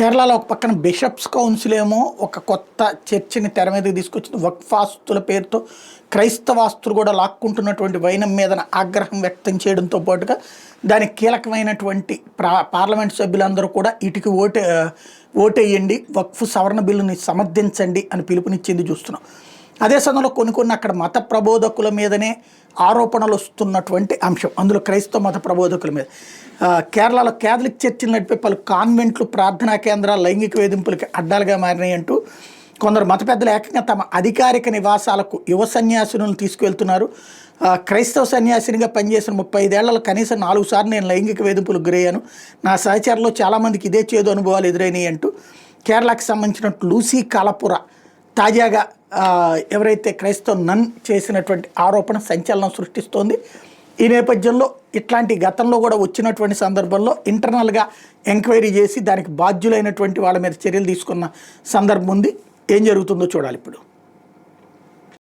కేరళలో ఒక పక్కన బిషప్స్ కౌన్సిల్ ఏమో ఒక కొత్త చర్చని తెర మీదకి తీసుకొచ్చింది. వక్ఫ్ ఆస్తుల పేరుతో క్రైస్తవాస్తులు కూడా లాక్కుంటున్నటువంటి వైనం మీద ఆగ్రహం వ్యక్తం చేయడంతో పాటుగా దానికి కీలకమైనటువంటి పార్లమెంట్ సభ్యులందరూ కూడా ఇటుకి ఓటేయండి, వక్ఫ్ సవరణ బిల్లుని సమర్థించండి అని పిలుపునిచ్చింది చూస్తున్నాం. అదే సమయంలో కొన్ని అక్కడ మత ప్రబోధకుల మీదనే ఆరోపణలు వస్తున్నటువంటి అంశం, అందులో క్రైస్తవ మత ప్రబోధకుల మీద. కేరళలో క్యాథలిక్ చర్చిలు నడిపే పలు కాన్వెంట్లు, ప్రార్థనా కేంద్రాలు లైంగిక వేధింపులకి అడ్డాలుగా మారినాయి అంటూ కొందరు మత పెద్దలు ఏకంగా తమ అధికారిక నివాసాలకు యువ సన్యాసులను తీసుకువెళ్తున్నారు. క్రైస్తవ సన్యాసినిగా పనిచేసిన 35 ఏళ్లలో కనీసం 4 సార్లు నేను లైంగిక వేధింపులకు గురయ్యాను, నా సహచరులో చాలామందికి ఇదే చేదు అనుభవాలు ఎదురైనాయి అంటూ కేరళకి సంబంధించిన లూసీ కాలపుర తాజాగా ఎవరైతే క్రైస్తవ నన్ చేసినటువంటి ఆరోపణ సంచలనం సృష్టిస్తోంది. ఈ నేపథ్యంలో ఇట్లాంటి గతంలో కూడా వచ్చినటువంటి సందర్భంలో ఇంటర్నల్గా ఎంక్వైరీ చేసి దానికి బాధ్యులైనటువంటి వాళ్ళ మీద చర్యలు తీసుకున్న సందర్భం ఉంది. ఏం జరుగుతుందో చూడాలి ఇప్పుడు.